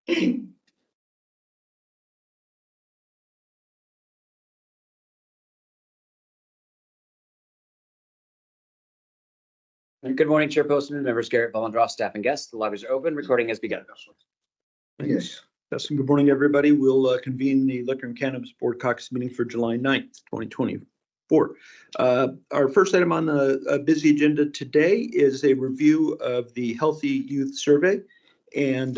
Good morning, Chairperson, members, Garrett, Volendroff, staff, and guests. The lobbies are open. Recording has begun. Yes. Good morning, everybody. We'll convene the Liquor and Cannabis Board Caucus meeting for July 9th, 2024. Our first item on the busy agenda today is a review of the Healthy Youth Survey. And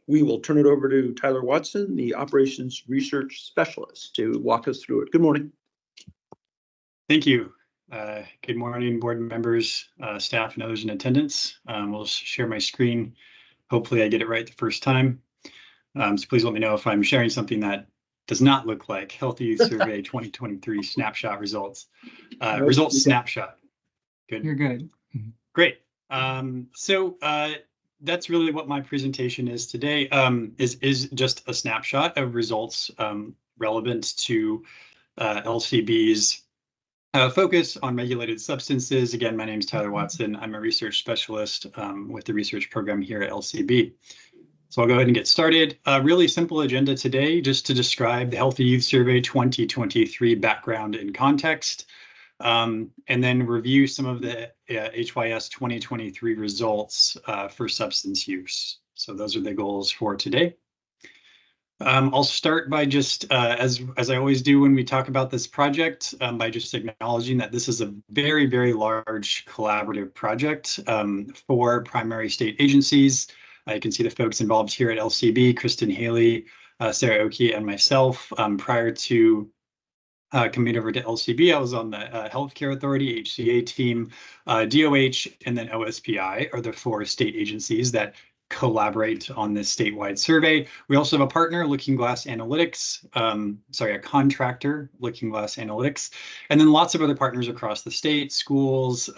we will turn it over to Tyler Watson, the Operations Research Specialist, to walk us through it. Good morning. Thank you. Good morning, board members, staff, and others in attendance. We'll share my screen. Hopefully I get it right the first time. So please let me know if I'm sharing something that does not look like Healthy Youth Survey 2023 snapshot results. Results snapshot. Good. You're good. Great. So that's really what my presentation is today, is just a snapshot of results relevant to LCB's focus on regulated substances. Again, my name is Tyler Watson. I'm a research specialist with the research program here at LCB. So I'll go ahead and get started. Really simple agenda today, just to describe the Healthy Youth Survey 2023 background and context, and then review some of the HYS 2023 results for substance use. So those are the goals for today. I'll start by just, as I always do when we talk about this project, by just acknowledging that this is a very, very large collaborative project for primary state agencies. You can see the folks involved here at LCB, Kristen Haley, Sarah Oki, and myself. Prior to coming over to LCB, I was on the Healthcare Authority, HCA team, DOH, and then OSPI are the four state agencies that collaborate on this statewide survey. We also have a partner, Looking Glass Analytics, a contractor, Looking Glass Analytics, and then lots of other partners across the state, schools,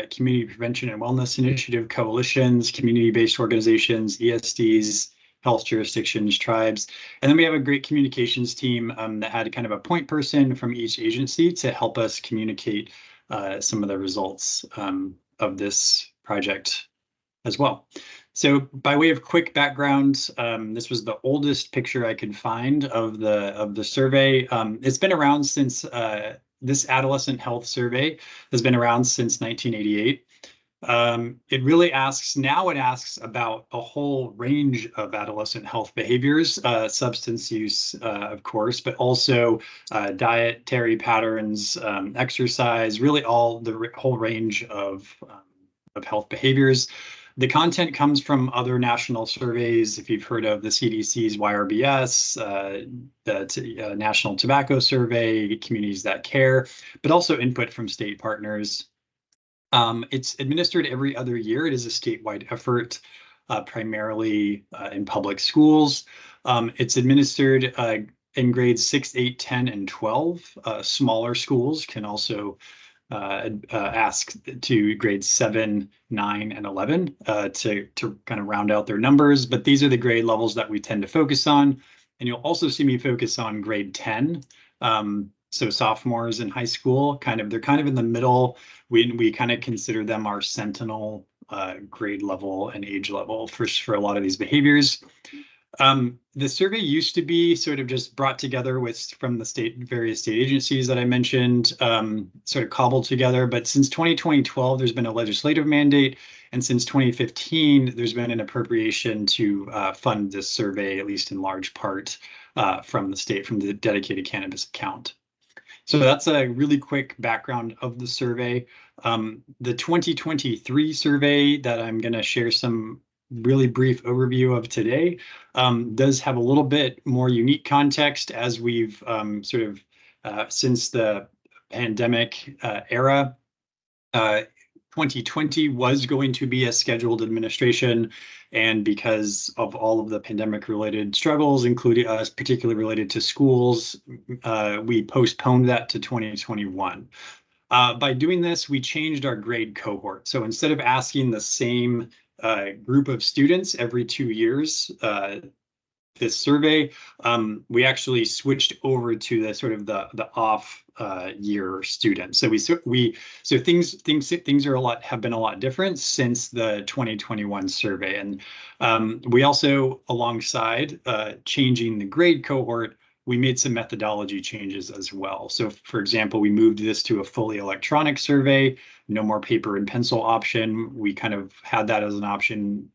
Community Prevention and Wellness Initiative coalitions, community-based organizations, ESDs, health jurisdictions, tribes. And then we have a great communications team that had kind of a point person from each agency to help us communicate some of the results of this project as well. So by way of quick background, this was the oldest picture I could find of the survey. It's been around since this adolescent health survey has been around since 1988. It really asks about a whole range of adolescent health behaviors, substance use, of course, but also dietary patterns, exercise, really all the whole range of health behaviors. The content comes from other national surveys. If you've heard of the CDC's YRBS, the National Tobacco Survey, Communities That Care, but also input from state partners. It's administered every other year. It is a statewide effort, primarily in public schools. It's administered in grades 6, 8, 10, and 12. Smaller schools can also ask to grades 7, 9, and 11 to kind of round out their numbers. But these are the grade levels that we tend to focus on. And you'll also see me focus on grade 10. So sophomores in high school, they're kind of in the middle. We kind of consider them our sentinel grade level and age level for a lot of these behaviors. The survey used to be sort of just brought together from the various state agencies that I mentioned, sort of cobbled together. But since 2012, there's been a legislative mandate. And since 2015, there's been an appropriation to fund this survey, at least in large part from the state, from the dedicated cannabis account. So that's a really quick background of the survey. The 2023 survey that I'm going to share some really brief overview of today does have a little bit more unique context, as we've since the pandemic era. 2020 was going to be a scheduled administration, and because of all of the pandemic related struggles, including particularly related to schools, we postponed that to 2021. By doing this, we changed our grade cohort. So instead of asking the same group of students every 2 years, this survey, we actually switched over to the sort of the off year students. So things have been a lot different since the 2021 survey. And we also, alongside changing the grade cohort, we made some methodology changes as well. So for example, we moved this to a fully electronic survey, no more paper and pencil option. We kind of had that as an option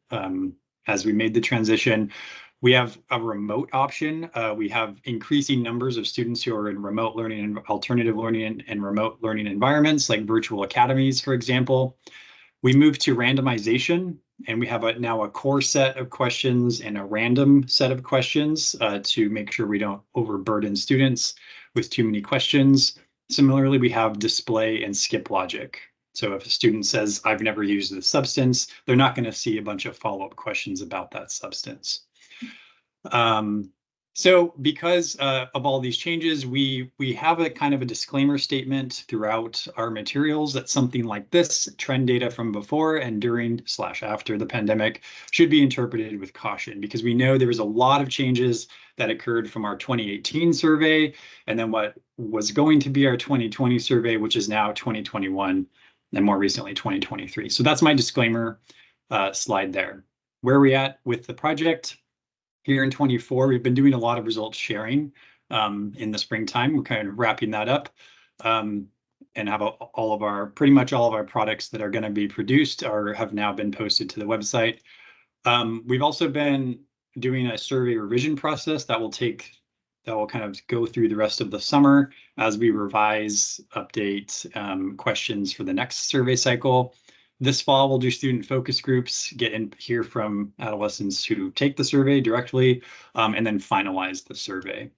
as we made the transition. We have a remote option. We have increasing numbers of students who are in remote learning and alternative learning and remote learning environments, like virtual academies, for example. We moved to randomization, and we have now a core set of questions and a random set of questions to make sure we don't overburden students with too many questions. Similarly, we have display and skip logic. So if a student says, I've never used this substance, they're not going to see a bunch of follow-up questions about that substance. So because of all these changes, we have a kind of a disclaimer statement throughout our materials that something like this, trend data from before and during/after the pandemic, should be interpreted with caution, because we know there was a lot of changes that occurred from our 2018 survey, and then what was going to be our 2020 survey, which is now 2021, and more recently 2023. So that's my disclaimer slide there. Where are we at with the project? Here in 24, we've been doing a lot of results sharing in the springtime. We're kind of wrapping that up and have pretty much all of our products that are going to be produced or have now been posted to the website. We've also been doing a survey revision process that will kind of go through the rest of the summer as we revise, update questions for the next survey cycle. This fall, we'll do student focus groups, hear from adolescents who take the survey directly, and then finalize the survey.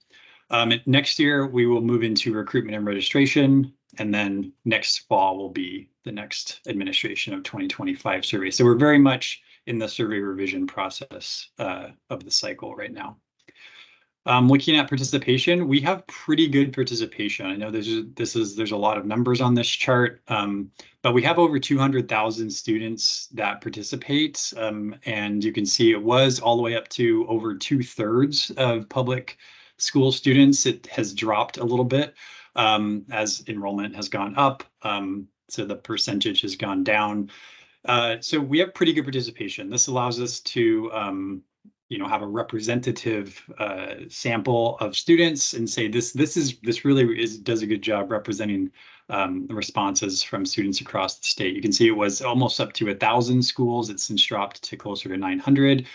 Next year, we will move into recruitment and registration, and then next fall will be the next administration of 2025 survey. So we're very much in the survey revision process of the cycle right now. Looking at participation, we have pretty good participation. I know there's a lot of numbers on this chart, but we have over 200,000 students that participate, and you can see it was all the way up to over 2/3 of public school students. It has dropped a little bit as enrollment has gone up, so the percentage has gone down. So we have pretty good participation. This allows us to have a representative sample of students and say this really does a good job representing the responses from students across the state. You can see it was almost up to 1,000 schools. It's since dropped to closer to 900.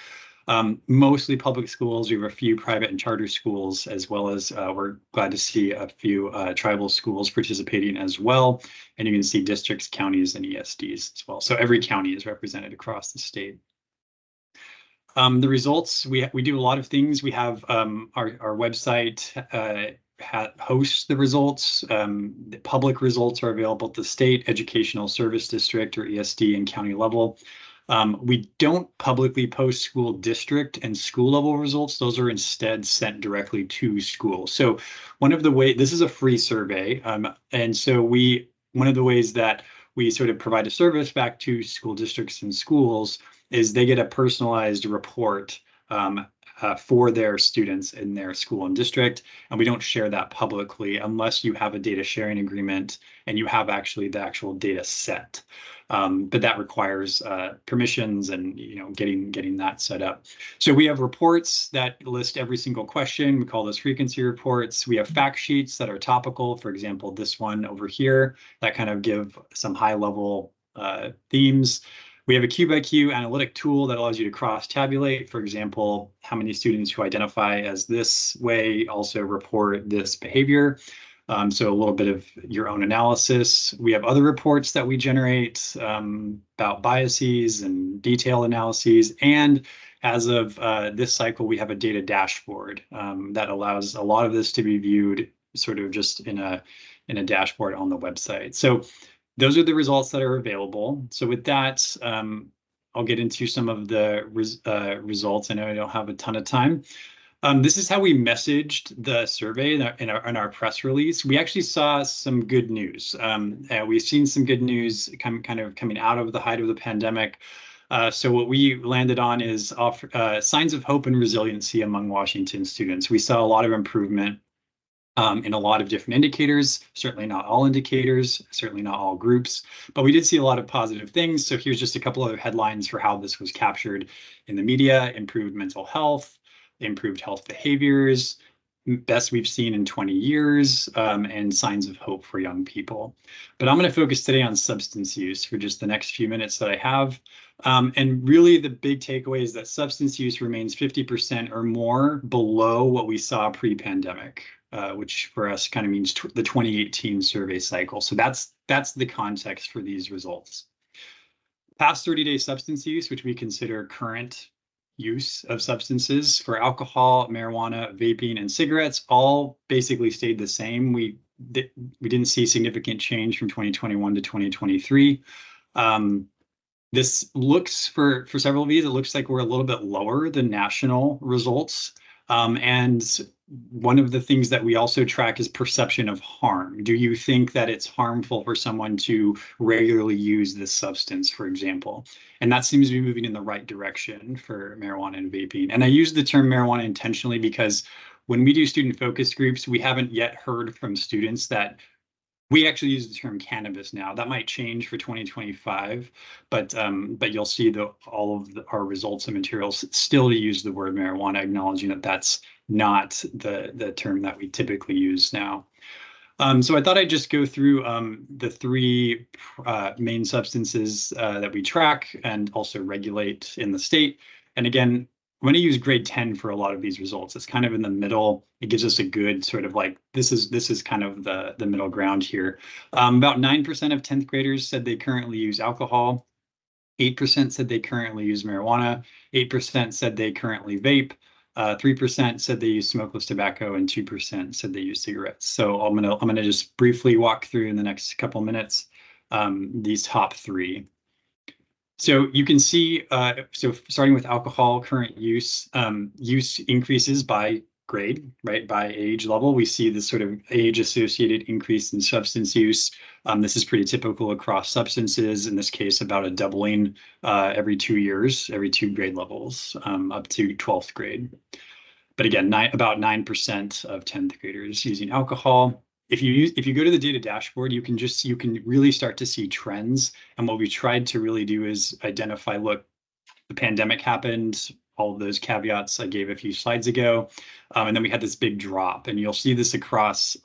Mostly public schools. We have a few private and charter schools, as well as we're glad to see a few tribal schools participating as well. And you can see districts, counties, and ESDs as well. So every county is represented across the state. The results, we do a lot of things. We have our website hosts the results. The public results are available at the state, educational service district, or ESD, and county level. We don't publicly post school district and school level results. Those are instead sent directly to schools. So this is a free survey. And so one of the ways that we sort of provide a service back to school districts and schools is they get a personalized report for their students in their school and district, and we don't share that publicly unless you have a data sharing agreement and you have actually the actual data set. But that requires permissions and getting that set up. So we have reports that list every single question. We call those frequency reports. We have fact sheets that are topical. For example, this one over here that kind of give some high level themes. We have a Q/Q analytic tool that allows you to cross-tabulate. For example, how many students who identify as this way also report this behavior. So a little bit of your own analysis. We have other reports that we generate about biases and detailed analyses. And as of this cycle, we have a data dashboard that allows a lot of this to be viewed sort of just in a dashboard on the website. So those are the results that are available. So with that, I'll get into some of the results. I know I don't have a ton of time. This is how we messaged the survey in our press release. We actually saw some good news. We've seen some good news coming out of the height of the pandemic. So what we landed on is signs of hope and resiliency among Washington students. We saw a lot of improvement in a lot of different indicators, certainly not all indicators, certainly not all groups, but we did see a lot of positive things. So here's just a couple of headlines for how this was captured in the media: improved mental health, improved health behaviors, best we've seen in 20 years, and signs of hope for young people. But I'm going to focus today on substance use for just the next few minutes that I have. And really the big takeaway is that substance use remains 50% or more below what we saw pre-pandemic, which for us kind of means the 2018 survey cycle. So that's the context for these results. Past 30-day substance use, which we consider current use of substances for alcohol, marijuana, vaping, and cigarettes, all basically stayed the same. We didn't see significant change from 2021 to 2023. This looks, for several of these, it looks like we're a little bit lower than national results. And one of the things that we also track is perception of harm. Do you think that it's harmful for someone to regularly use this substance, for example? And that seems to be moving in the right direction for marijuana and vaping. And I use the term marijuana intentionally because when we do student focus groups, we haven't yet heard from students that we actually use the term cannabis now. That might change for 2025, but you'll see all of our results and materials still use the word marijuana, acknowledging that that's not the term that we typically use now. So I thought I'd just go through the three main substances that we track and also regulate in the state. And again, I'm going to use grade 10 for a lot of these results. It's kind of in the middle. It gives us a good sort of like, this is kind of the middle ground here. About 9% of 10th graders said they currently use alcohol. 8% said they currently use marijuana. 8% said they currently vape. 3% said they use smokeless tobacco, and 2% said they use cigarettes. So I'm gonna just briefly walk through in the next couple minutes these top three. So you can see, so starting with alcohol, current use, use increases by grade, right? By age level, we see this sort of age-associated increase in substance use. This is pretty typical across substances. In this case, about a doubling every 2 years, every 2 grade levels, up to 12th grade. But again, about 9% of 10th graders using alcohol. If you go to the data dashboard, you can really start to see trends. And what we tried to really do is identify, look, the pandemic happened, all of those caveats I gave a few slides ago. And then we had this big drop, and you'll see this across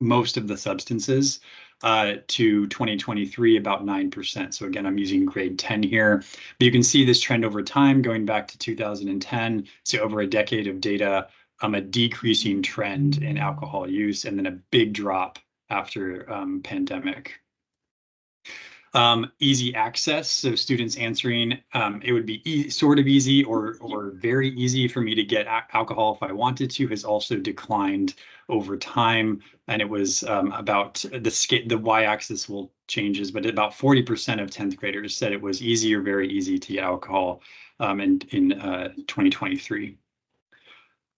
most of the substances to 2023, about 9%. So again, I'm using grade 10 here, but you can see this trend over time going back to 2010. So over a decade of data, a decreasing trend in alcohol use, and then a big drop after pandemic. Easy access, so students answering, it would be sort of easy or very easy for me to get alcohol if I wanted to, has also declined over time. And it was about the y-axis will changes, but about 40% of 10th graders said it was easy or very easy to get alcohol in 2023.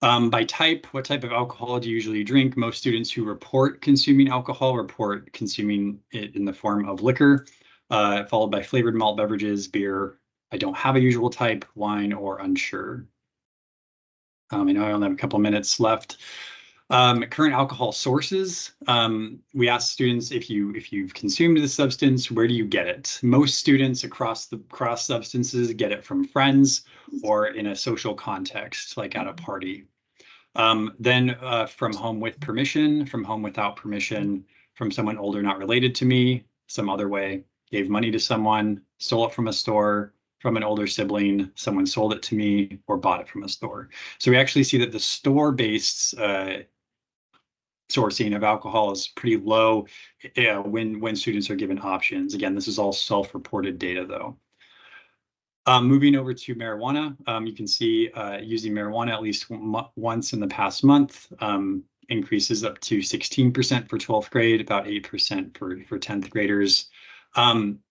By type, what type of alcohol do you usually drink? Most students who report consuming alcohol report consuming it in the form of liquor, followed by flavored malt beverages, beer. I don't have a usual type, wine, or unsure. I know I only have a couple minutes left. Current alcohol sources. We asked students, if you've consumed the substance, where do you get it? Most students across substances get it from friends or in a social context, like at a party. Then from home with permission, from home without permission, from someone older not related to me, some other way, gave money to someone, stole it from a store, from an older sibling, someone sold it to me, or bought it from a store. So we actually see that the store-based sourcing of alcohol is pretty low when students are given options. Again, this is all self-reported data, though. Moving over to marijuana, you can see using marijuana at least once in the past month, increases up to 16% for 12th grade, about 8% for 10th graders.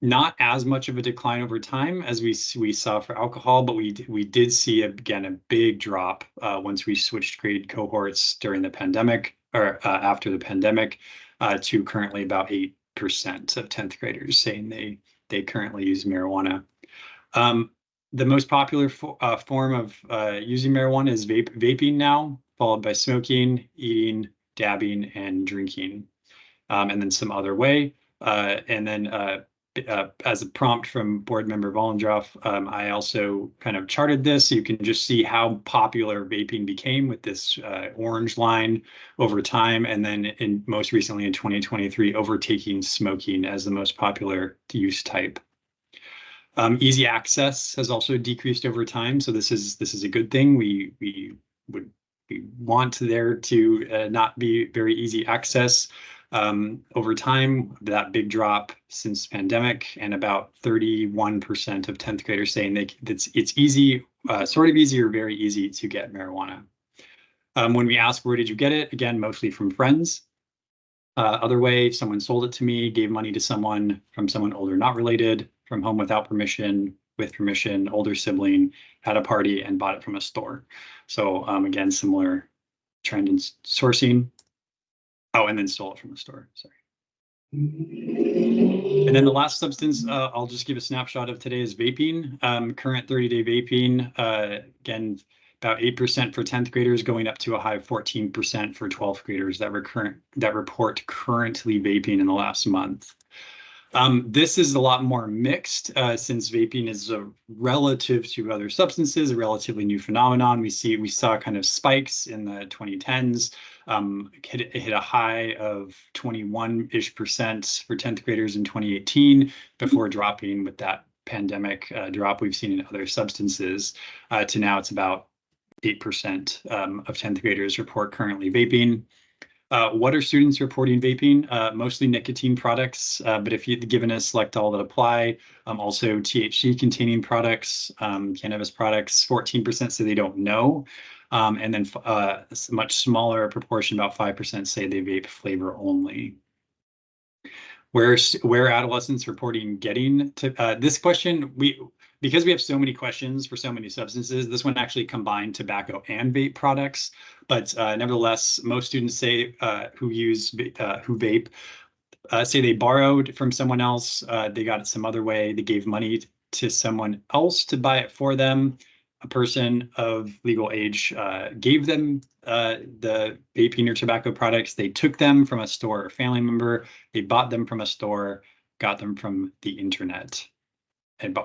Not as much of a decline over time as we saw for alcohol, but we did see, again, a big drop once we switched grade cohorts during the pandemic, or after the pandemic, to currently about 8% of 10th graders saying they currently use marijuana. The most popular form of using marijuana is vaping now, followed by smoking, eating, dabbing, and drinking, and then some other way. And then as a prompt from board member Vollendorf, I also kind of charted this so you can just see how popular vaping became with this orange line over time, and then most recently in 2023, overtaking smoking as the most popular use type. Easy access has also decreased over time, so this is a good thing. We want there to not be very easy access. Over time, that big drop since pandemic, and about 31% of 10th graders saying it's easy, sort of easy or very easy to get marijuana. When we ask where did you get it, again, mostly from friends. Other way, someone sold it to me, gave money to someone, from someone older not related, from home without permission, with permission, older sibling, had a party and bought it from a store. So again, similar trend in sourcing. Oh, and then stole it from the store, sorry. And then the last substance I'll just give a snapshot of today is vaping. Current 30-day vaping, again, about 8% for 10th graders, going up to a high of 14% for 12th graders that report currently vaping in the last month. This is a lot more mixed since vaping is relative to other substances, a relatively new phenomenon. We saw kind of spikes in the 2010s, hit a high of 21-ish% for 10th graders in 2018 before dropping with that pandemic drop we've seen in other substances to now it's about 8% of 10th graders report currently vaping. What are students reporting vaping? Mostly nicotine products, but if you've given a select all that apply, also THC containing products, cannabis products, 14% say they don't know. And then a much smaller proportion, about 5%, say they vape flavor only. Where adolescents reporting getting to this question, because we have so many questions for so many substances, this one actually combined tobacco and vape products. But nevertheless, most students say who vape say they borrowed from someone else, they got it some other way, they gave money to someone else to buy it for them. A person of legal age gave them the vaping or tobacco products. They took them from a store or family member. They bought them from a store, got them from the internet,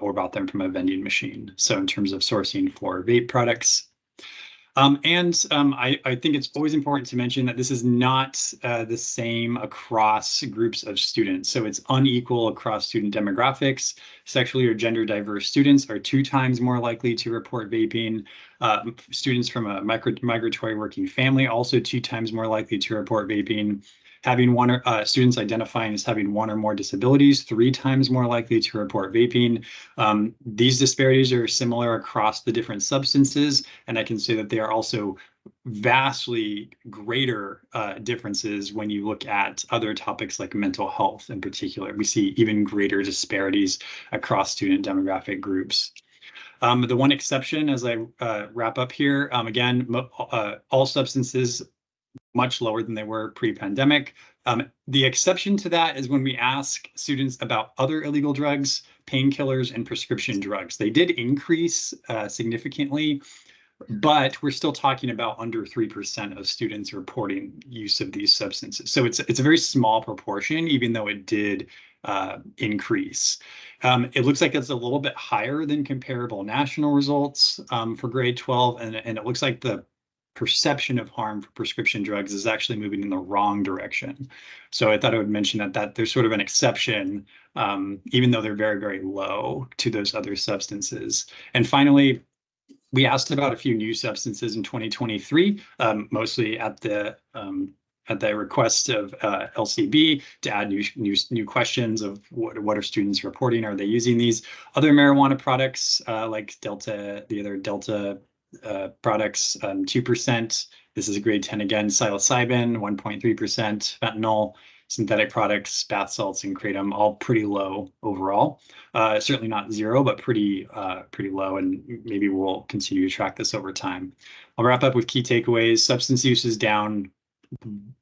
or bought them from a vending machine. So in terms of sourcing for vape products. I think it's always important to mention that this is not the same across groups of students. So it's unequal across student demographics. Sexually or gender diverse students are 2 times more likely to report vaping. Students from a migratory working family also 2 times more likely to report vaping. Having students identifying as having 1 or more disabilities, 3 times more likely to report vaping. These disparities are similar across the different substances, and I can say that they are also vastly greater differences when you look at other topics like mental health in particular. We see even greater disparities across student demographic groups. The one exception, as I wrap up here, again, all substances much lower than they were pre-pandemic. The exception to that is when we ask students about other illegal drugs, painkillers, and prescription drugs. They did increase significantly, but we're still talking about under 3% of students reporting use of these substances. So it's a very small proportion, even though it did increase. It looks like it's a little bit higher than comparable national results for grade 12, and it looks like the perception of harm for prescription drugs is actually moving in the wrong direction. So I thought I would mention that there's sort of an exception, even though they're very, very low to those other substances. And finally, we asked about a few new substances in 2023, mostly at the request of LCB to add new questions of what are students reporting? Are they using these other marijuana products like the other Delta products, 2%. This is a grade 10 again, psilocybin, 1.3%, fentanyl, synthetic products, bath salts, and kratom, all pretty low overall. Certainly not 0, but pretty low, and maybe we'll continue to track this over time. I'll wrap up with key takeaways. Substance use is down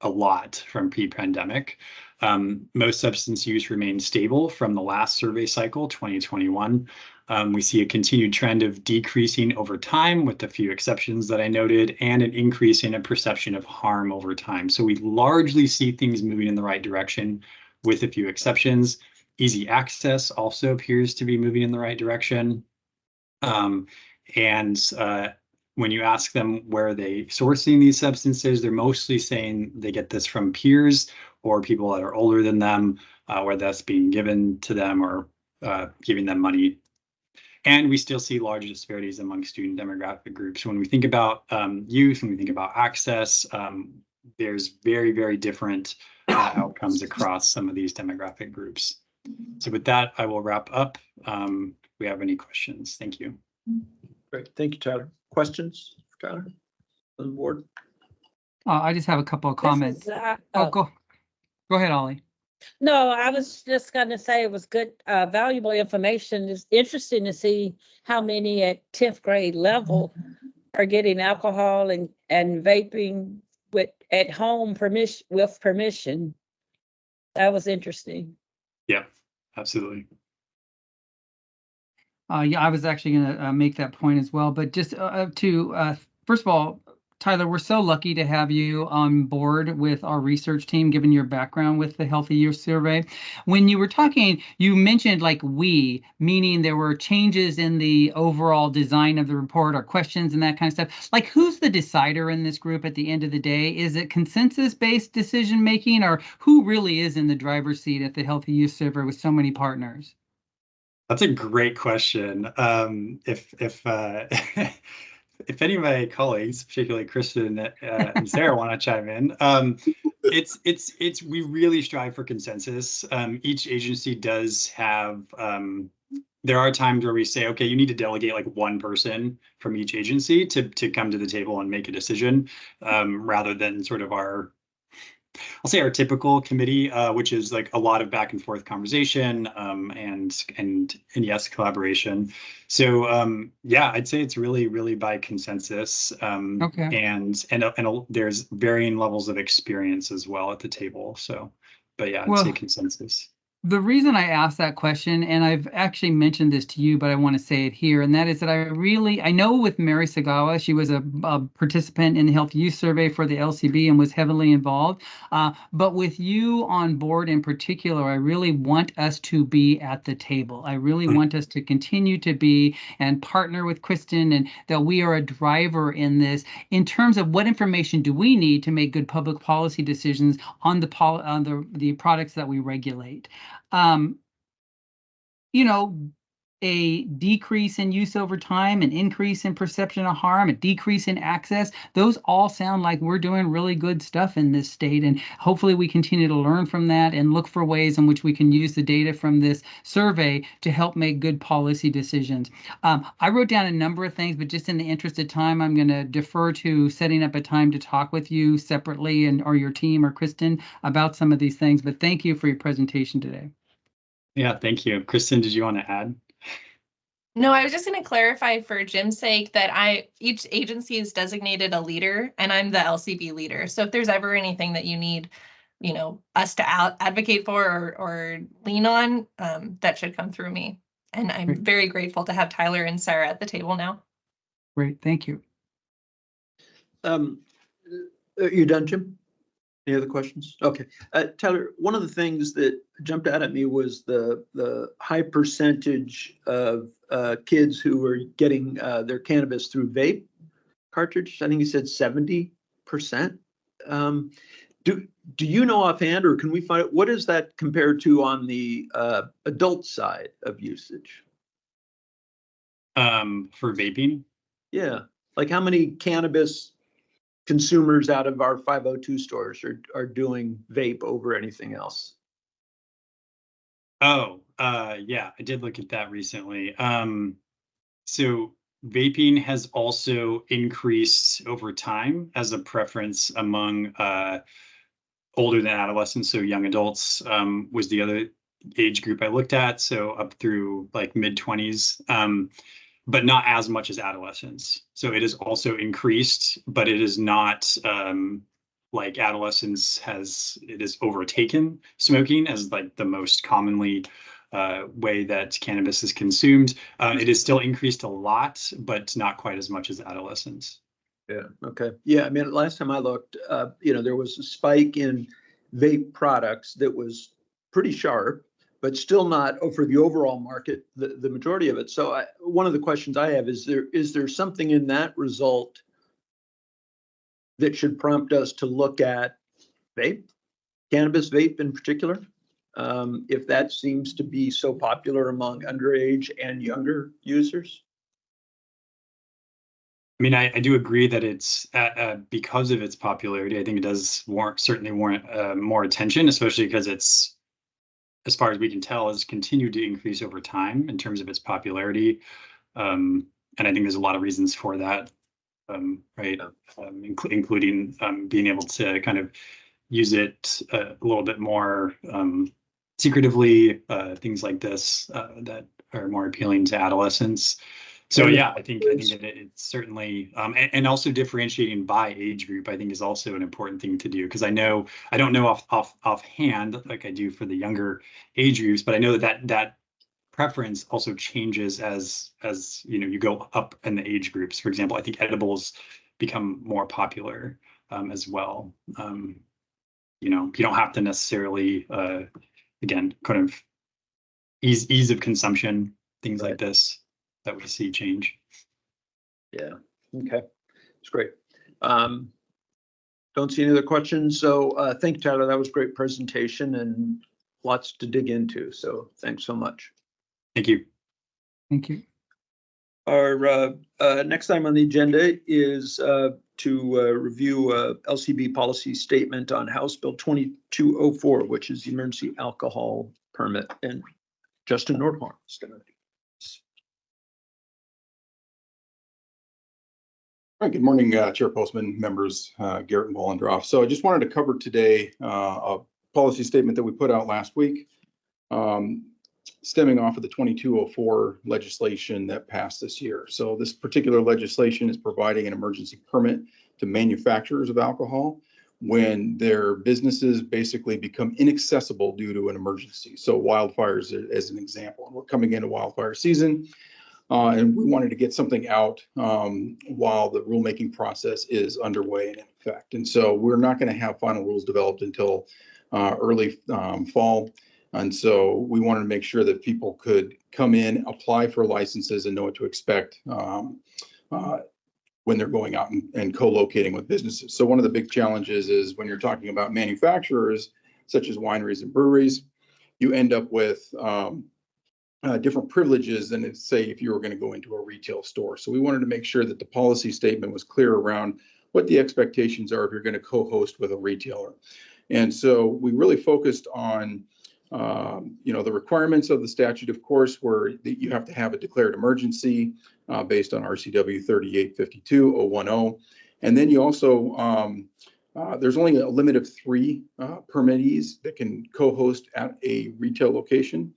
a lot from pre-pandemic. Most substance use remained stable from the last survey cycle, 2021. We see a continued trend of decreasing over time with a few exceptions that I noted, and an increase in a perception of harm over time. So we largely see things moving in the right direction with a few exceptions. Easy access also appears to be moving in the right direction. When you ask them where they sourcing these substances, they're mostly saying they get this from peers or people that are older than them, where that's being given to them or giving them money. And we still see large disparities among student demographic groups. When we think about youth, when we think about access, there's very, very different outcomes across some of these demographic groups. So with that, I will wrap up. If we have any questions, thank you. Great. Thank you, Tyler. Questions for Tyler on the board? I just have a couple of comments. Go ahead, Ollie. No, I was just going to say it was good, valuable information. It's interesting to see how many at 10th grade level are getting alcohol and vaping at home with permission. That was interesting. Yeah, absolutely. Yeah, I was actually going to make that point as well. But just first of all, Tyler, we're so lucky to have you on board with our research team, given your background with the Healthy Youth Survey. When you were talking, you mentioned meaning there were changes in the overall design of the report or questions and that kind of stuff. Like, who's the decider in this group at the end of the day? Is it consensus-based decision making, or who really is in the driver's seat at the Healthy Youth Survey with so many partners? That's a great question. If any of my colleagues, particularly Kristen and Sarah, want to chime in, we really strive for consensus. Each agency does have. There are times where we say, okay, you need to delegate like one person from each agency to come to the table and make a decision, rather than sort of our typical committee, which is like a lot of back and forth conversation, and yes, collaboration. So yeah, I'd say it's really by consensus. Okay. And there's varying levels of experience as well at the table. So, but yeah, I'd say consensus. The reason I asked that question, and I've actually mentioned this to you, but I want to say it here, and that is that I know with Mary Sagawa, she was a participant in the Healthy Youth Survey for the LCB and was heavily involved. But with you on board in particular, I really want us to be at the table. I really want us to continue to be and partner with Kristen, and that we are a driver in this in terms of what information do we need to make good public policy decisions on the products that we regulate. A decrease in use over time, an increase in perception of harm, a decrease in access, those all sound like we're doing really good stuff in this state. And hopefully we continue to learn from that and look for ways in which we can use the data from this survey to help make good policy decisions. I wrote down a number of things, but just in the interest of time, I'm going to defer to setting up a time to talk with you separately or your team or Kristen about some of these things. But thank you for your presentation today. Yeah, thank you. Kristen, did you want to add? No, I was just going to clarify for Jim's sake that each agency is designated a leader, and I'm the LCB leader. So if there's ever anything that you need, us to advocate for or lean on, that should come through me. And I'm very grateful to have Tyler and Sarah at the table now. Great, thank you. Are you done, Jim? Any other questions? Okay. Tyler, one of the things that jumped out at me was the high percentage of kids who were getting their cannabis through vape cartridge. I think you said 70%. Do you know offhand, or can we find out what is that compared to on the adult side of usage? For vaping? Yeah. Like how many cannabis consumers out of our 502 stores are doing vape over anything else? Oh, yeah, I did look at that recently. So vaping has also increased over time as a preference among older than adolescents. So young adults was the other age group I looked at. So up through like mid-20s. But not as much as adolescents. So it has also increased, but it is not like adolescence it has overtaken smoking as like the most commonly way that cannabis is consumed. It is still increased a lot, but not quite as much as adolescents. Yeah, okay. Yeah, I mean, last time I looked, there was a spike in vape products that was pretty sharp, but still not for the overall market, the majority of it. So one of the questions I have is there something in that result that should prompt us to look at vape, cannabis vape in particular? If that seems to be so popular among underage and younger users? I mean, I do agree that it's because of its popularity. I think it does certainly warrant more attention, especially because it's, as far as we can tell, has continued to increase over time in terms of its popularity. And I think there's a lot of reasons for that, right? Including being able to kind of use it a little bit more secretively, things like this that are more appealing to adolescents. So yeah, I think it's certainly, and also differentiating by age group, I think is also an important thing to do, because I don't know offhand like I do for the younger age groups, but I know that preference also changes as you go up in the age groups. For example, I think edibles become more popular as well. You don't have to necessarily again kind of ease of consumption, things like this that we see change. Yeah, okay, that's great. Don't see any other questions. So thank you, Tyler. That was a great presentation and lots to dig into. So thanks so much. Thank you. Thank you. Our next item on the agenda is to review LCB policy statement on House Bill 2204, which is the emergency alcohol permit. And Justin Nordhorn is going to. All right, good morning, Chair Postman, members, Garrett and Wollendroff. So I just wanted to cover today a policy statement that we put out last week, stemming off of the 2204 legislation that passed this year. So this particular legislation is providing an emergency permit to manufacturers of alcohol when their businesses basically become inaccessible due to an emergency. So wildfires as an example. We're coming into wildfire season. And we wanted to get something out while the rulemaking process is underway and in effect. And so we're not going to have final rules developed until early fall. And so we wanted to make sure that people could come in, apply for licenses, and know what to expect when they're going out and co-locating with businesses. So one of the big challenges is when you're talking about manufacturers, such as wineries and breweries, you end up with different privileges than say if you were going to go into a retail store. So we wanted to make sure that the policy statement was clear around what the expectations are if you're going to co-host with a retailer. And so we really focused on the requirements of the statute, of course, where you have to have a declared emergency based on RCW 3852-010. And then you also, there's only a limit of 3 permittees that can co-host at a retail location.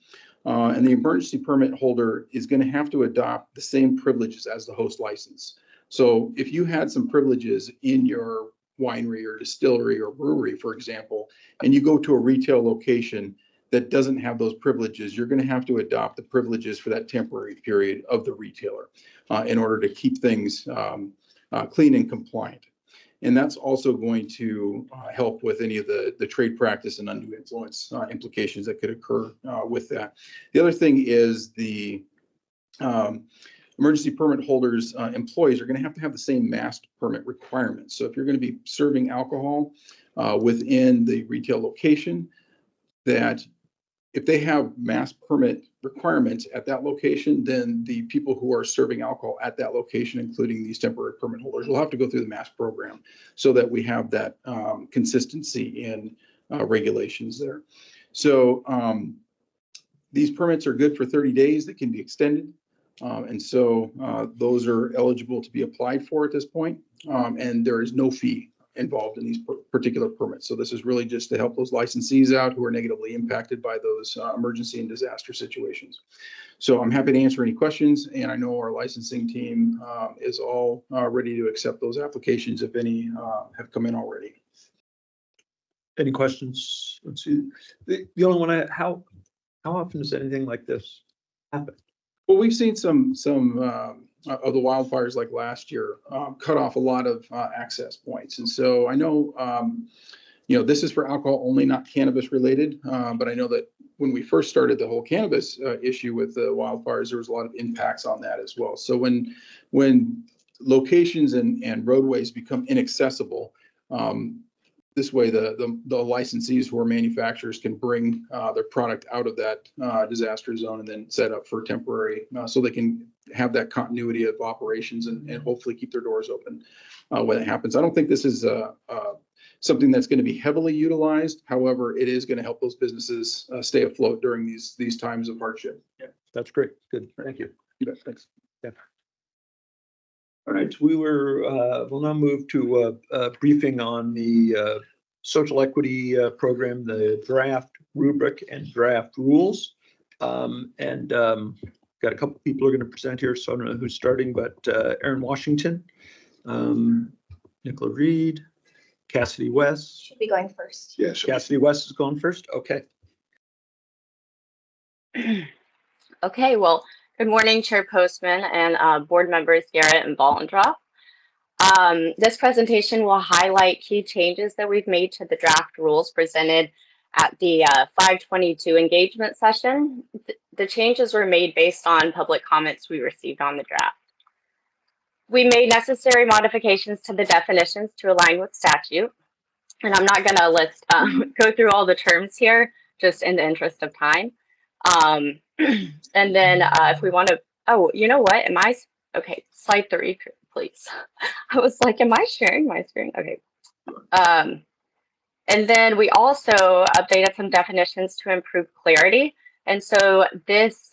And the emergency permit holder is going to have to adopt the same privileges as the host license. So if you had some privileges in your winery or distillery or brewery, for example, and you go to a retail location that doesn't have those privileges, you're going to have to adopt the privileges for that temporary period of the retailer in order to keep things clean and compliant. And that's also going to help with any of the trade practice and undue influence implications that could occur with that. The other thing is the emergency permit holders, employees are going to have the same mask permit requirements. So if you're going to be serving alcohol within the retail location, that if they have mask permit requirements at that location, then the people who are serving alcohol at that location, including these temporary permit holders, will have to go through the mask program so that we have that consistency in regulations there. So these permits are good for 30 days that can be extended. And so those are eligible to be applied for at this point. And there is no fee involved in these particular permits. So this is really just to help those licensees out who are negatively impacted by those emergency and disaster situations. So I'm happy to answer any questions, and I know our licensing team is all ready to accept those applications if any have come in already. Any questions? Let's see. The only one how How often does anything like this happen? Well, we've seen some of the wildfires like last year cut off a lot of access points. And so I know, this is for alcohol only, not cannabis related. But I know that when we first started the whole cannabis issue with the wildfires, there was a lot of impacts on that as well. So when locations and roadways become inaccessible, this way, the licensees who are manufacturers can bring their product out of that disaster zone and then set up for temporary, so they can have that continuity of operations and hopefully keep their doors open when it happens. I don't think this is something that's going to be heavily utilized. However, it is going to help those businesses stay afloat during these times of hardship. Yeah, that's great. Good. Thank you. You bet. Thanks. Yeah. All right, we'll now move to a briefing on the social equity program, the draft rubric and draft rules. Got a couple people who are going to present here, so I don't know who's starting, but Aaron Washington, Nicola Reed, Cassidy West. Should be going first. Yes. Cassidy West is going first. Okay. Okay, well, good morning, Chair Postman and board members Garrett and Ballendroff. This presentation will highlight key changes that we've made to the draft rules presented at the 522 engagement session. The changes were made based on public comments we received on the draft. We made necessary modifications to the definitions to align with statute. And I'm not going to go through all the terms here, just in the interest of time. And then if we want to, oh, you know what? Okay, slide 3, please. I was like, am I sharing my screen? Okay. And then we also updated some definitions to improve clarity. And so this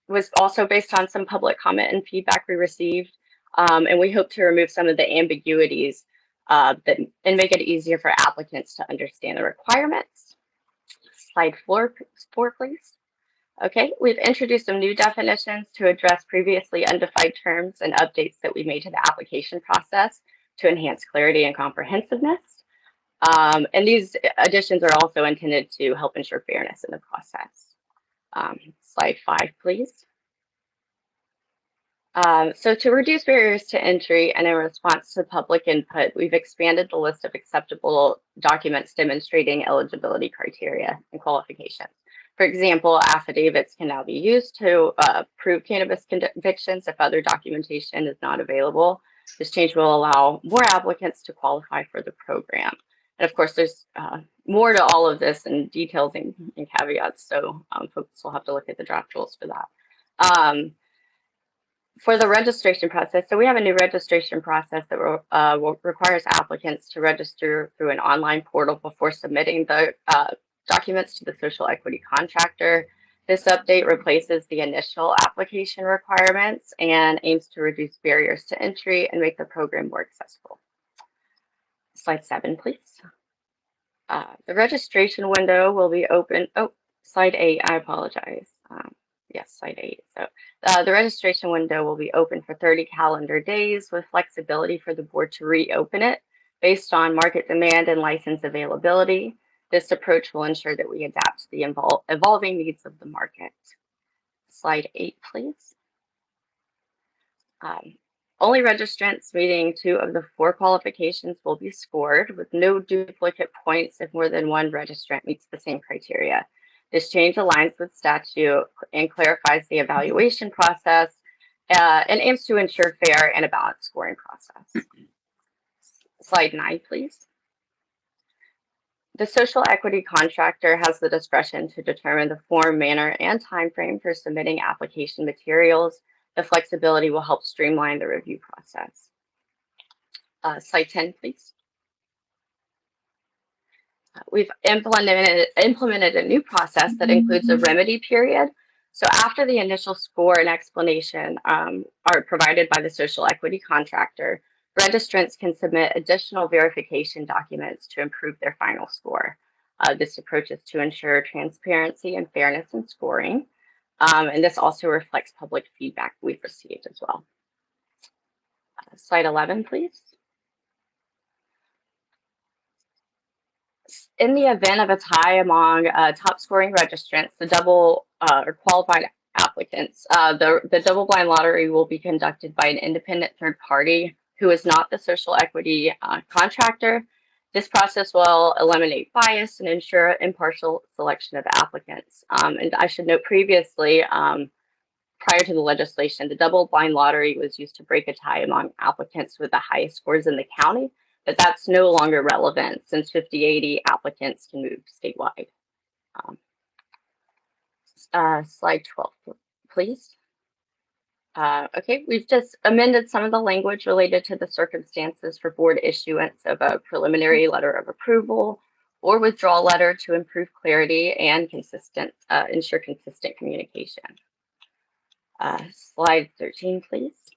was also based on some public comment and feedback we received. And we hope to remove some of the ambiguities and make it easier for applicants to understand the requirements. Slide 4, please. Okay, we've introduced some new definitions to address previously undefined terms and updates that we made to the application process to enhance clarity and comprehensiveness. And these additions are also intended to help ensure fairness in the process. Slide 5, please. So to reduce barriers to entry and in response to public input, we've expanded the list of acceptable documents demonstrating eligibility criteria and qualifications. For example, affidavits can now be used to prove cannabis convictions if other documentation is not available. This change will allow more applicants to qualify for the program. And of course, there's more to all of this and details and caveats, so folks will have to look at the draft rules for that. For the registration process, so we have a new registration process that requires applicants to register through an online portal before submitting the documents to the social equity contractor. This update replaces the initial application requirements and aims to reduce barriers to entry and make the program more accessible. Slide 7, please. The registration window will be open. Oh, slide 8, I apologize. Yes, slide 8. So the registration window will be open for 30 calendar days with flexibility for the board to reopen it based on market demand and license availability. This approach will ensure that we adapt to the evolving needs of the market. Slide 8, please. Only registrants meeting 2 of the 4 qualifications will be scored with no duplicate points if more than 1 registrant meets the same criteria. This change aligns with statute and clarifies the evaluation process and aims to ensure fair and a balanced scoring process. Slide 9, please. The social equity contractor has the discretion to determine the form, manner, and time frame for submitting application materials. The flexibility will help streamline the review process. Slide 10, please. We've implemented a new process that includes a remedy period. So after the initial score and explanation are provided by the social equity contractor, registrants can submit additional verification documents to improve their final score. This approach is to ensure transparency and fairness in scoring. And this also reflects public feedback we've received as well. Slide 11, please. In the event of a tie among top scoring registrants, the double or qualified applicants, the double blind lottery will be conducted by an independent third party who is not the social equity contractor. This process will eliminate bias and ensure impartial selection of applicants. And I should note previously, prior to the legislation, the double blind lottery was used to break a tie among applicants with the highest scores in the county, but that's no longer relevant since 50/80 applicants can move statewide. Slide 12, please. Okay, we've just amended some of the language related to the circumstances for board issuance of a preliminary letter of approval or withdrawal letter to improve clarity and ensure consistent communication. Slide 13, please.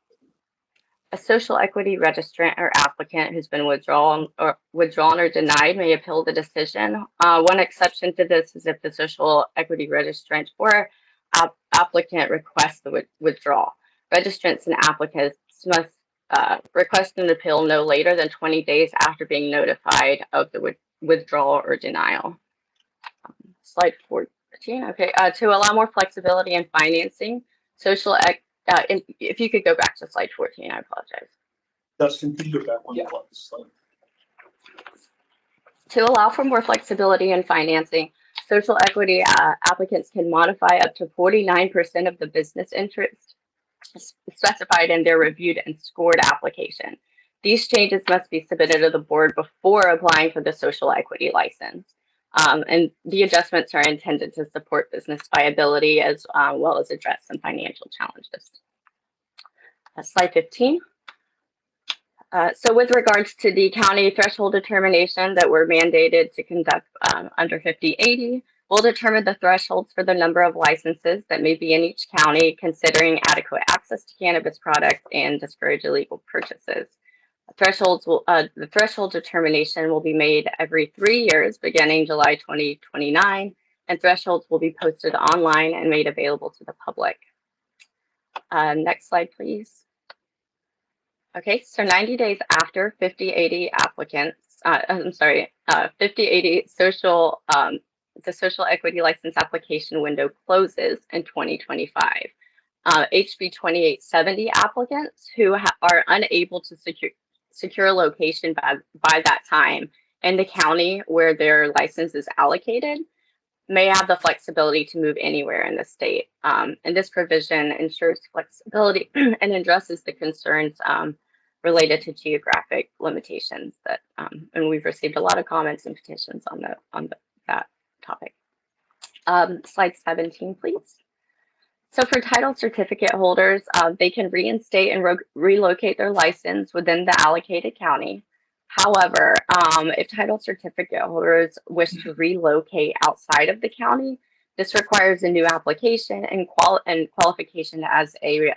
A social equity registrant or applicant who's been withdrawn or denied may appeal the decision. One exception to this is if the social equity registrant or applicant requests the withdrawal. Registrants and applicants must request an appeal no later than 20 days after being notified of the withdrawal or denial. Slide 14. Okay, to allow more flexibility in financing, if you could go back to slide 14, I apologize. Dustin, can you go back one slide? To allow for more flexibility in financing, social equity applicants can modify up to 49% of the business interest specified in their reviewed and scored application. These changes must be submitted to the board before applying for the social equity license. And the adjustments are intended to support business viability as well as address some financial challenges. Slide 15. So with regards to the county threshold determination that we're mandated to conduct under 50/80, we'll determine the thresholds for the number of licenses that may be in each county, considering adequate access to cannabis products and discourage illegal purchases. The threshold determination will be made every 3 years, beginning July 2029, and thresholds will be posted online and made available to the public. Next slide, please. Okay, so 90 days after 50/80 applicants, 50/80 social, the social equity license application window closes in 2025. HB 2870 applicants who are unable to secure a location by that time in the county where their license is allocated may have the flexibility to move anywhere in the state. And this provision ensures flexibility and addresses the concerns related to geographic limitations that, and we've received a lot of comments and petitions on that topic. Slide 17, please. So for title certificate holders, they can reinstate and relocate their license within the allocated county. However, if title certificate holders wish to relocate outside of the county, this requires a new application and qualification as a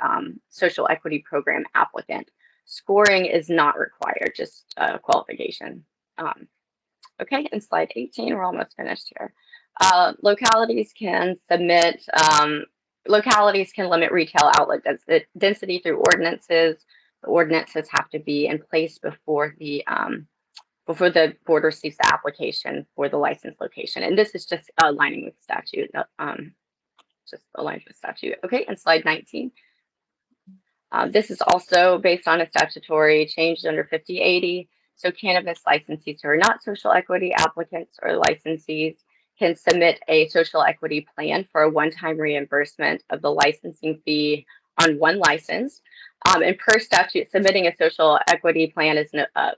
social equity program applicant. Scoring is not required, just qualification. Okay, and slide 18, we're almost finished here. Localities can limit retail outlet density through ordinances. The ordinances have to be in place before the board receives the application for the license location. And this is just aligning with statute, just aligns with statute. Okay, and slide 19. This is also based on a statutory change under 50/80. So cannabis licensees who are not social equity applicants or licensees can submit a social equity plan for a one-time reimbursement of the licensing fee on one license. And per statute, submitting a social equity plan is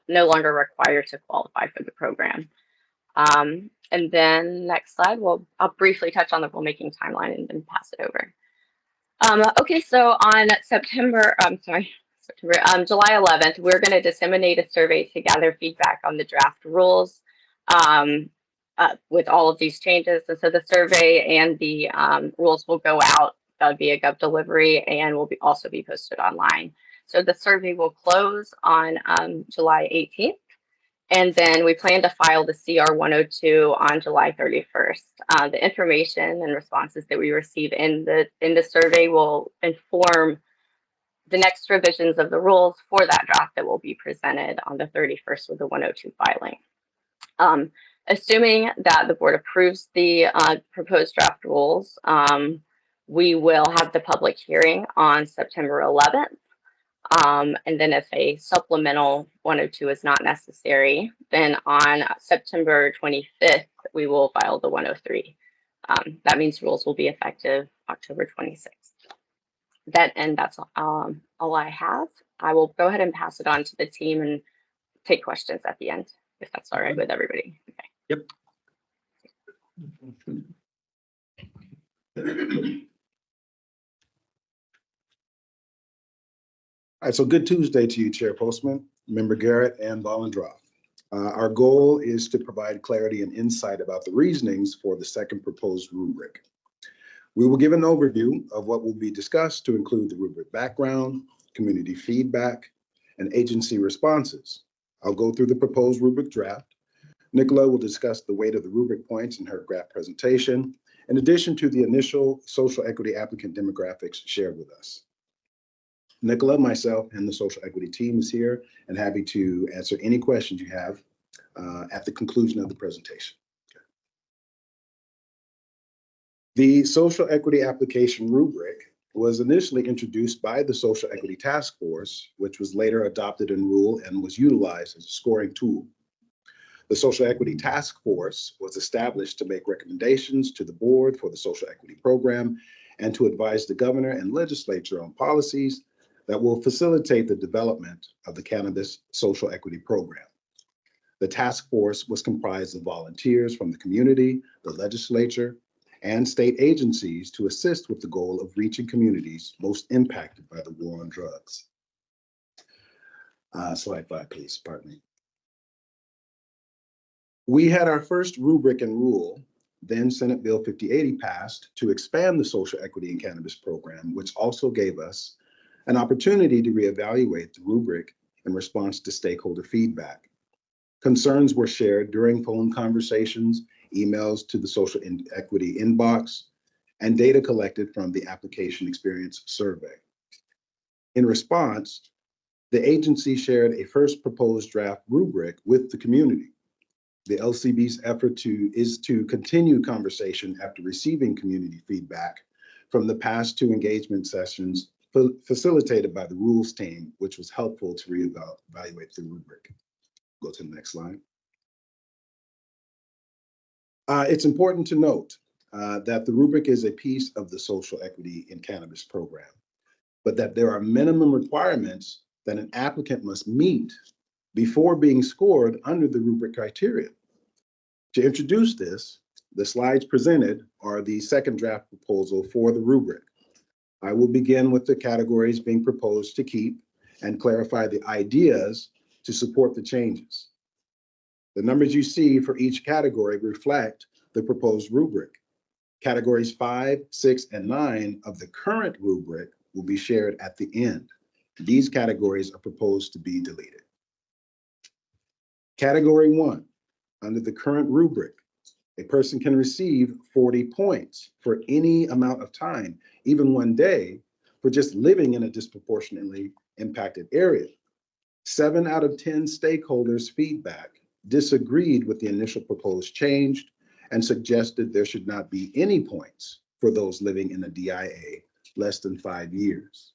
no longer required to qualify for the program. And then next slide, I'll briefly touch on the rulemaking timeline and then pass it over. Okay, so on July 11th, we're going to disseminate a survey to gather feedback on the draft rules with all of these changes. And so the survey and the rules will go out via Gov Delivery and will also be posted online. So the survey will close on July 18th. And then we plan to file the CR 102 on July 31st. The information and responses that we receive in the survey will inform the next revisions of the rules for that draft that will be presented on the 31st with the 102 filing. Assuming that the board approves the proposed draft rules, we will have the public hearing on September 11th. And then if a supplemental 102 is not necessary, then on September 25th, we will file the 103. That means rules will be effective October 26th. That's all I have. I will go ahead and pass it on to the team and take questions at the end, if that's all right with everybody. Okay. Yep. All right, so good Tuesday to you, Chair Postman, Member Garrett, and Volendroff. Our goal is to provide clarity and insight about the reasonings for the second proposed rubric. We will give an overview of what will be discussed to include the rubric background, community feedback, and agency responses. I'll go through the proposed rubric draft. Nicola will discuss the weight of the rubric points in her graph presentation, in addition to the initial social equity applicant demographics shared with us. Nicola, myself, and the social equity team is here and happy to answer any questions you have at the conclusion of the presentation. Okay. The social equity application rubric was initially introduced by the Social Equity Task Force, which was later adopted in rule and was utilized as a scoring tool. The Social Equity Task Force was established to make recommendations to the board for the social equity program and to advise the governor and legislature on policies that will facilitate the development of the cannabis social equity program. The task force was comprised of volunteers from the community, the legislature, and state agencies to assist with the goal of reaching communities most impacted by the war on drugs. Slide 5, please, pardon me. We had our first rubric and rule, then Senate Bill 5080 passed to expand the social equity in cannabis program, which also gave us an opportunity to reevaluate the rubric in response to stakeholder feedback. Concerns were shared during phone conversations, emails to the social equity inbox, and data collected from the application experience survey. In response, the agency shared a first proposed draft rubric with the community. The LCB's effort is to continue conversation after receiving community feedback from the past 2 engagement sessions facilitated by the rules team, which was helpful to reevaluate the rubric. Go to the next slide. It's important to note that the rubric is a piece of the social equity in cannabis program, but that there are minimum requirements that an applicant must meet before being scored under the rubric criteria. To introduce this, the slides presented are the second draft proposal for the rubric. I will begin with the categories being proposed to keep and clarify the ideas to support the changes. The numbers you see for each category reflect the proposed rubric. Categories 5, 6, and 9 of the current rubric will be shared at the end. These categories are proposed to be deleted. Category 1, under the current rubric, a person can receive 40 points for any amount of time, even 1 day, for just living in a disproportionately impacted area. 7 out of 10 stakeholders' feedback disagreed with the initial proposed change and suggested there should not be any points for those living in a DIA less than 5 years.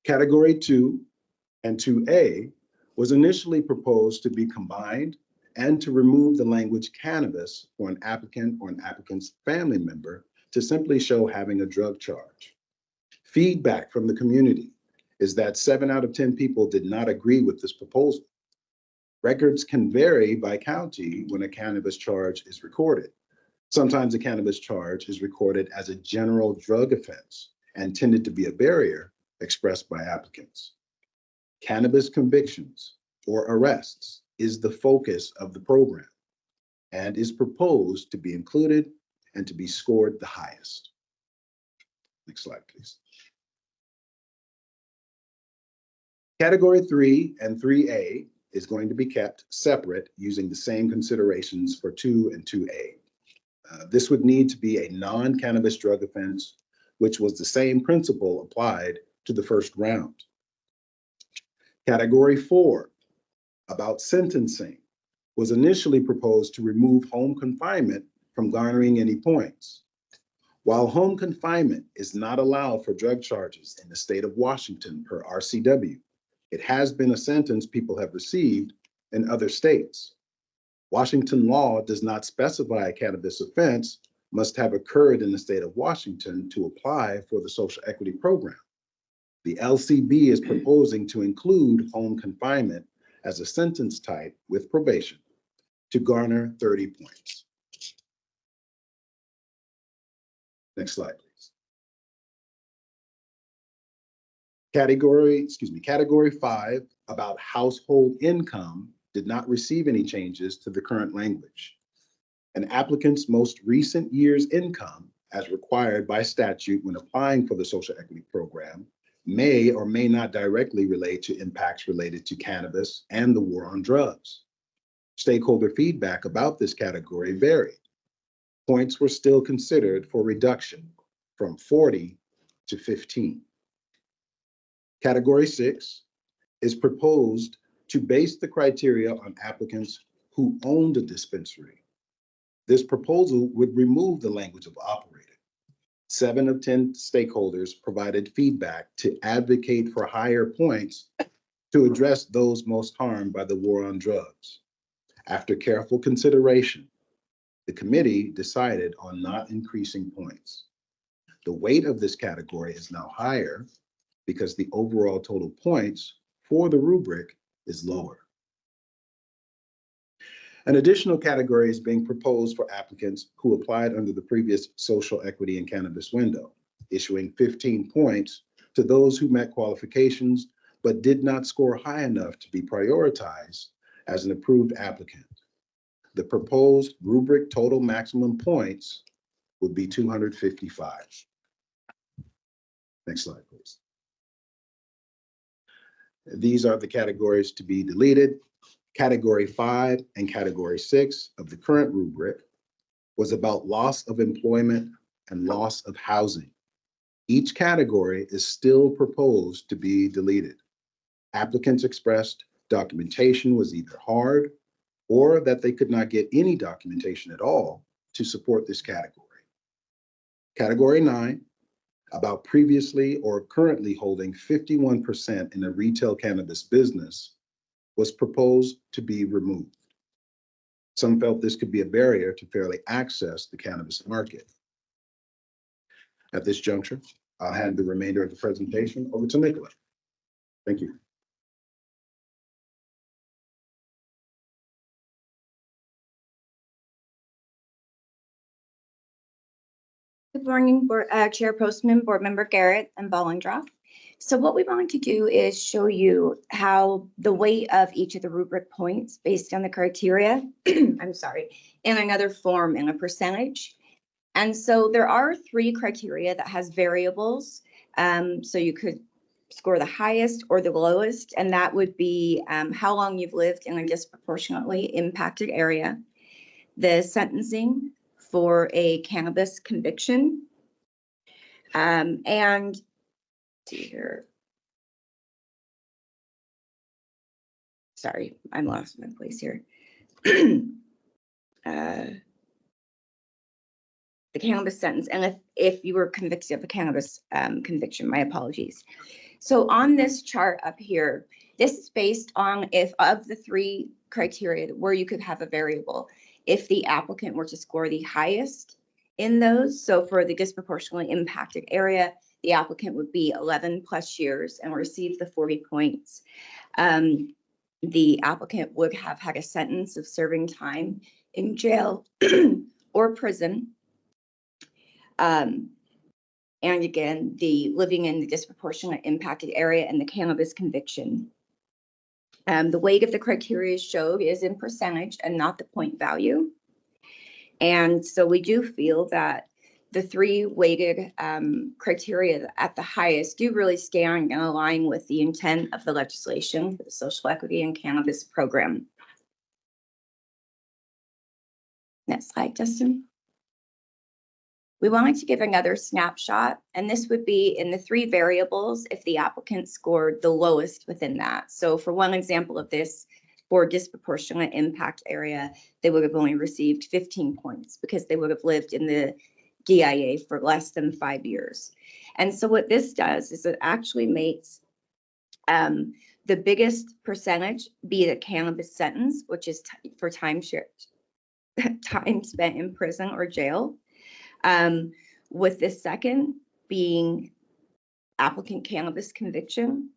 Category 2 and 2A was initially proposed to be combined and to remove the language cannabis for an applicant or an applicant's family member to simply show having a drug charge. Feedback from the community is that 7 out of 10 people did not agree with this proposal. Records can vary by county when a cannabis charge is recorded. Sometimes a cannabis charge is recorded as a general drug offense and tended to be a barrier expressed by applicants. Cannabis convictions or arrests is the focus of the program and is proposed to be included and to be scored the highest. Next slide, please. Category 3 and 3A is going to be kept separate using the same considerations for 2 and 2A. This would need to be a non-cannabis drug offense, which was the same principle applied to the first round. Category 4, about sentencing, was initially proposed to remove home confinement from garnering any points. While home confinement is not allowed for drug charges in the state of Washington per RCW, it has been a sentence people have received in other states. Washington law does not specify a cannabis offense must have occurred in the state of Washington to apply for the social equity program. The LCB is proposing to include home confinement as a sentence type with probation to garner 30 points. Next slide, please. Category 5 about household income did not receive any changes to the current language. An applicant's most recent year's income, as required by statute when applying for the social equity program, may or may not directly relate to impacts related to cannabis and the war on drugs. Stakeholder feedback about this category varied. Points were still considered for reduction from 40 to 15. Category 6 is proposed to base the criteria on applicants who owned a dispensary. This proposal would remove the language of operated. 7 of 10 stakeholders provided feedback to advocate for higher points to address those most harmed by the war on drugs. After careful consideration, the committee decided on not increasing points. The weight of this category is now higher because the overall total points for the rubric is lower. An additional category is being proposed for applicants who applied under the previous social equity and cannabis window, issuing 15 points to those who met qualifications but did not score high enough to be prioritized as an approved applicant. The proposed rubric total maximum points would be 255. Next slide, please. These are the categories to be deleted. Category 5 and Category 6 of the current rubric was about loss of employment and loss of housing. Each category is still proposed to be deleted. Applicants expressed documentation was either hard or that they could not get any documentation at all to support this category. Category 9, about previously or currently holding 51% in a retail cannabis business, was proposed to be removed. Some felt this could be a barrier to fairly access the cannabis market. At this juncture, I'll hand the remainder of the presentation over to Nicola. Thank you. Good morning, Chair Postman, Board Member Garrett, and Bollendroff. So what we want to do is show you how the weight of each of the rubric points based on the criteria, I'm sorry, in another form in a percentage. And so there are 3 criteria that has variables. So you could score the highest or the lowest, and that would be how long you've lived in a disproportionately impacted area, the sentencing for a cannabis conviction, and see here. Sorry, I'm lost my place here. The cannabis sentence, and if you were convicted of a cannabis conviction, my apologies. So on this chart up here, this is based on if of the 3 criteria where you could have a variable, if the applicant were to score the highest in those. So for the disproportionately impacted area, the applicant would be 11 plus years and receive the 40 points. The applicant would have had a sentence of serving time in jail or prison. And again, the living in the disproportionately impacted area and the cannabis conviction. The weight of the criteria showed is in percentage and not the point value. And so we do feel that the 3 weighted criteria at the highest do really stand and align with the intent of the legislation for the social equity and cannabis program. Next slide, Justin. We wanted to give another snapshot, and this would be in the 3 variables if the applicant scored the lowest within that. So for one example of this, for disproportionate impact area, they would have only received 15 points because they would have lived in the DIA for less than 5 years. And so what this does is it actually makes the biggest percentage be the cannabis sentence, which is for time spent in prison or jail, with the second being applicant cannabis conviction,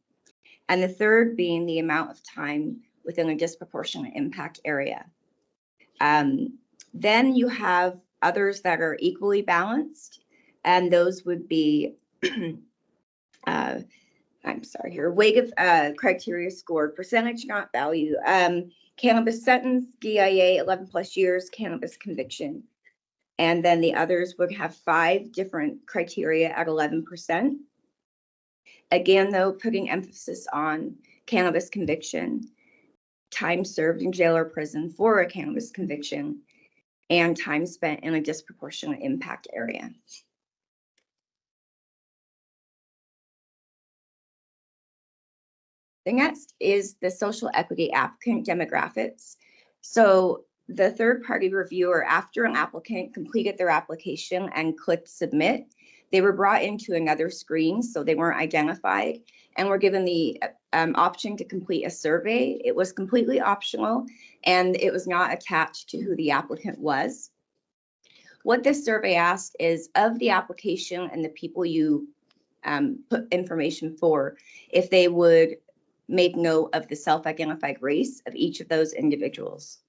and the third being the amount of time within a disproportionate impact area. Then you have others that are equally balanced, and those would be, I'm sorry here, weight of criteria scored, percentage not value, cannabis sentence, DIA 11 plus years, cannabis conviction. And then the others would have 5 different criteria at 11%. Again, though, putting emphasis on cannabis conviction, time served in jail or prison for a cannabis conviction, and time spent in a disproportionate impact area. The next is the social equity applicant demographics. So the third-party reviewer, after an applicant completed their application and clicked submit, they were brought into another screen, so they weren't identified, and were given the option to complete a survey. It was completely optional, and it was not attached to who the applicant was. What this survey asked is, of the application and the people you put information for, if they would make note of the self-identified race of each of those individuals.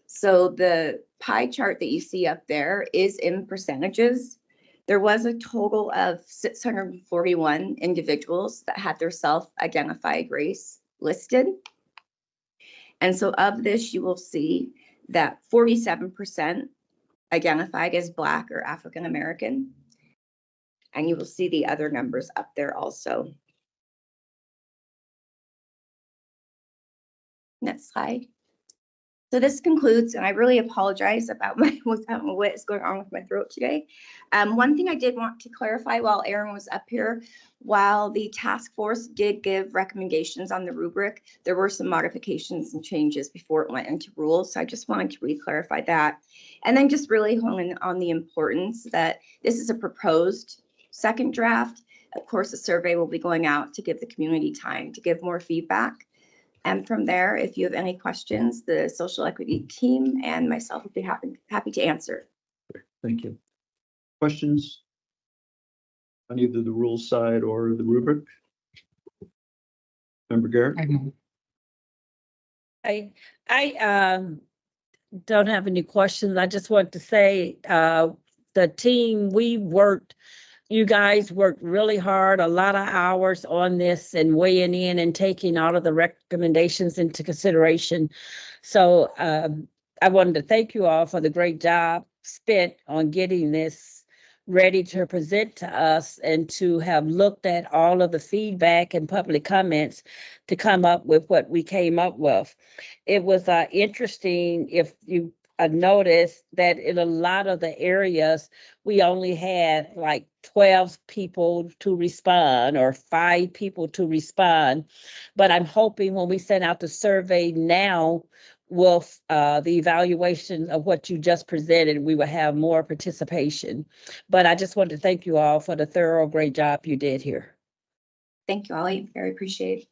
So the pie chart that you see up there is in percentages. There was a total of 641 individuals that had their self-identified race listed. And so of this, you will see that 47% identified as Black or African American. And you will see the other numbers up there also. Next slide. So this concludes, and I really apologize about what is going on with my throat today. One thing I did want to clarify while Aaron was up here, while the task force did give recommendations on the rubric, there were some modifications and changes before it went into rules. So I just wanted to re-clarify that. And then just really hone in on the importance that this is a proposed second draft. Of course, the survey will be going out to give the community time to give more feedback. And from there, if you have any questions, the social equity team and myself would be happy to answer. Thank you. Questions on either the rules side or the rubric? Member Garrett? I don't have any questions. I just want to say the team, you guys worked really hard, a lot of hours on this and weighing in and taking all of the recommendations into consideration. So I wanted to thank you all for the great job spent on getting this ready to present to us and to have looked at all of the feedback and public comments to come up with what we came up with. It was interesting if you noticed that in a lot of the areas, we only had like 12 people to respond or 5 people to respond. But I'm hoping when we send out the survey now with the evaluation of what you just presented, we will have more participation. But I just want to thank you all for the thorough, great job you did here. Thank you, Ollie. Very appreciate it.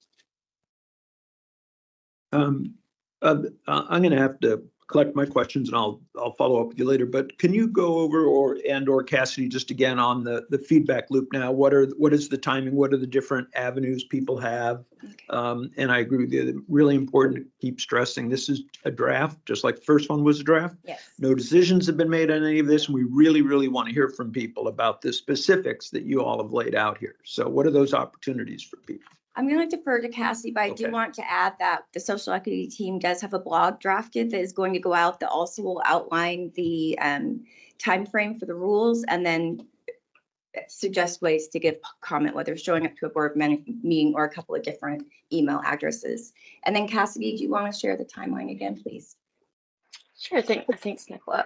I'm going to have to collect my questions and I'll follow up with you later, but can you go over or Cassidy just again on the feedback loop now? What is the timing? What are the different avenues people have? Okay. And I agree with you, really important to keep stressing this is a draft, just like the first one was a draft. Yes. No decisions have been made on any of this, and we really, really want to hear from people about the specifics that you all have laid out here. So what are those opportunities for people? I'm going to defer to Cassie, but I do want to add that the social equity team does have a blog drafted that is going to go out that also will outline the time frame for the rules and then suggest ways to give comment, whether showing up to a board meeting or a couple of different email addresses. And then Cassidy, do you want to share the timeline again, please? Sure, thanks, Nicola.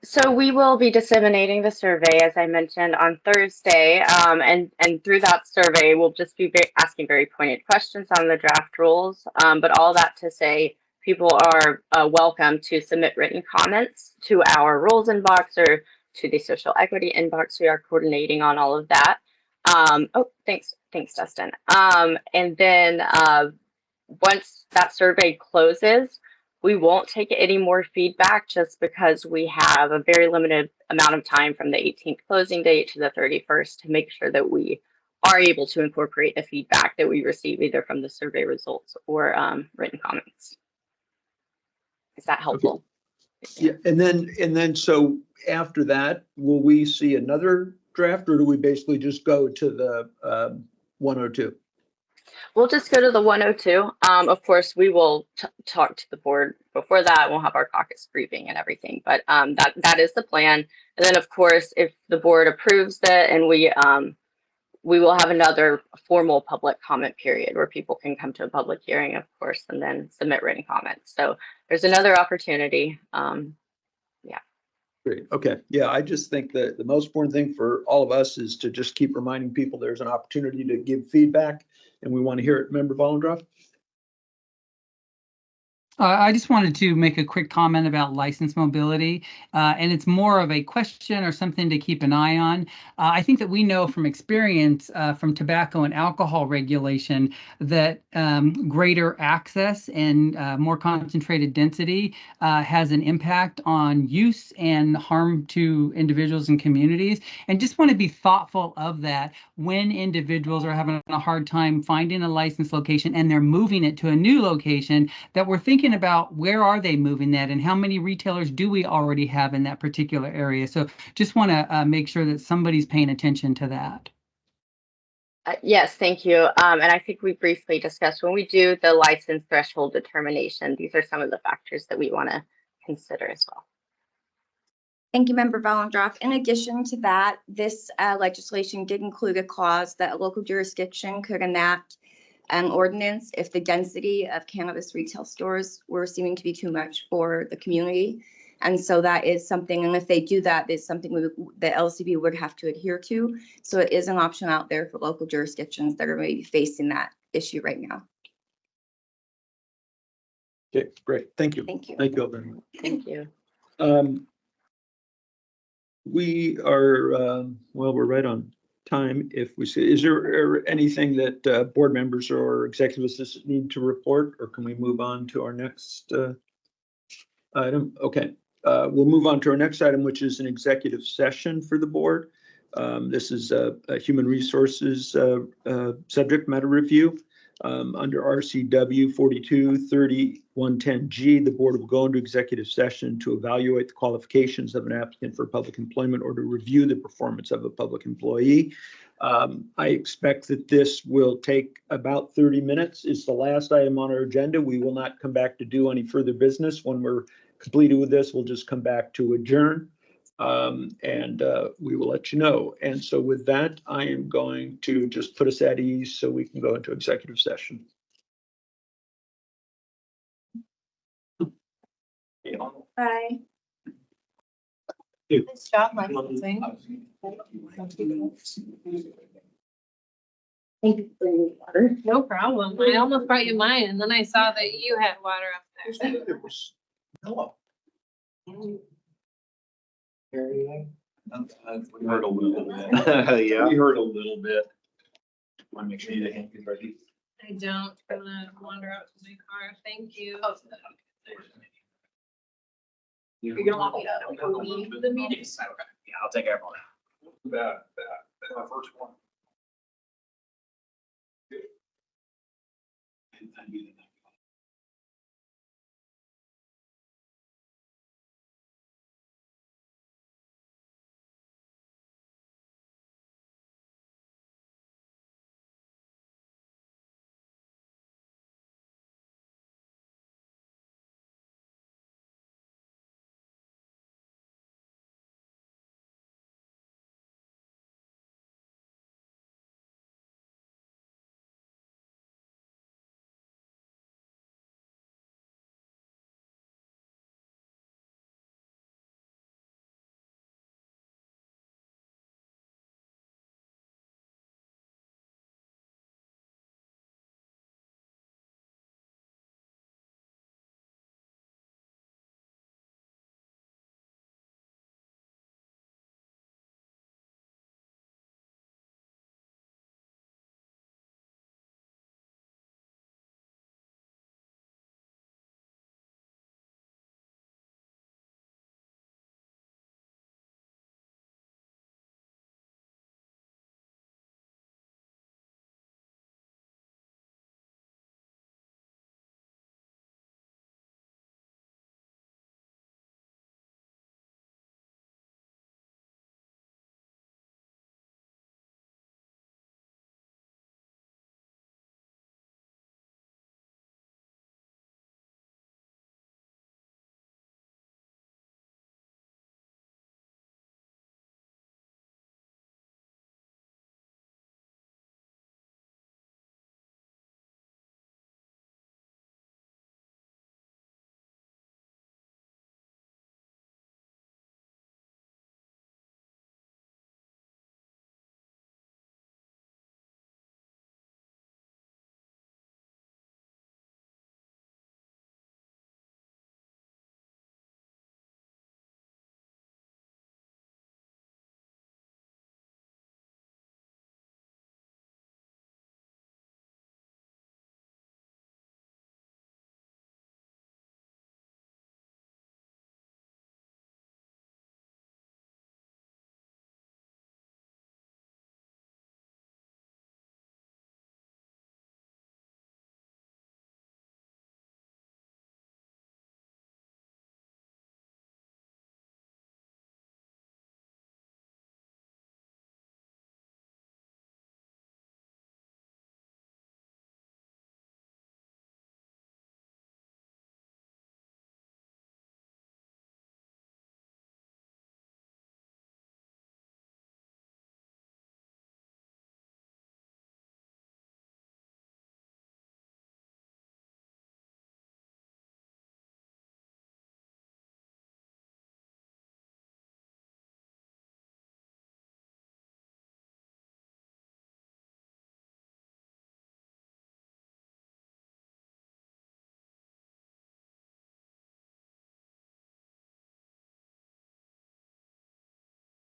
So we will be disseminating the survey, as I mentioned, on Thursday. And through that survey, we'll just be asking very pointed questions on the draft rules. But all that to say, people are welcome to submit written comments to our rules inbox or to the social equity inbox. We are coordinating on all of that. Oh, thanks, Dustin. And then once that survey closes, we won't take any more feedback just because we have a very limited amount of time from the 18th closing date to the 31st to make sure that we are able to incorporate the feedback that we receive either from the survey results or written comments. Is that helpful? Yeah, and then so after that, will we see another draft, or do we basically just go to the 102? We'll just go to the 102. Of course, we will talk to the board before that. We'll have our caucus briefing and everything, but that is the plan. And then, of course, if the board approves it, and we will have another formal public comment period where people can come to a public hearing, of course, and then submit written comments. So there's another opportunity. Yeah. Great. Okay. Yeah, I just think that the most important thing for all of us is to just keep reminding people there's an opportunity to give feedback, and we want to hear it. Member Volendroff? I just wanted to make a quick comment about license mobility, and it's more of a question or something to keep an eye on. I think that we know from experience from tobacco and alcohol regulation that greater access and more concentrated density has an impact on use and harm to individuals and communities. And just want to be thoughtful of that when individuals are having a hard time finding a licensed location and they're moving it to a new location, that we're thinking about where are they moving that and how many retailers do we already have in that particular area. So just want to make sure that somebody's paying attention to that. Yes, thank you. And I think we briefly discussed when we do the license threshold determination, these are some of the factors that we want to consider as well. Thank you, Member Volendroff. In addition to that, this legislation did include a clause that a local jurisdiction could enact an ordinance if the density of cannabis retail stores were seeming to be too much for the community. And so that is something, and if they do that, is something the LCB would have to adhere to. So it is an option out there for local jurisdictions that are maybe facing that issue right now. Okay, great. Thank you. Thank you. Thank you all very much. Thank you. We are, well, we're right on time. If we see, is there anything that board members or executive assistants need to report, or can we move on to our next item? Okay, we'll move on to our next item, which is an executive session for the board. This is a human resources subject matter review. Under RCW 4230-110G, the board will go into executive session to evaluate the qualifications of an applicant for public employment or to review the performance of a public employee. I expect that this will take about 30 minutes. It's the last item on our agenda. We will not come back to do any further business. When we're completed with this, we'll just come back to adjourn. And we will let you know. And so with that, I am going to just put us at ease so we can go into executive session. Bye. Nice job, licensing. Thank you for your water. No problem. I almost brought you mine, and then I saw that you had water up there. It was, no. We heard a little bit. Yeah. We heard a little bit. Want to make sure you get ready. I don't. I'm gonna wander out to my car. Thank you. You're gonna want me to leave the meeting? Yeah, I'll take everyone out. That's my first one.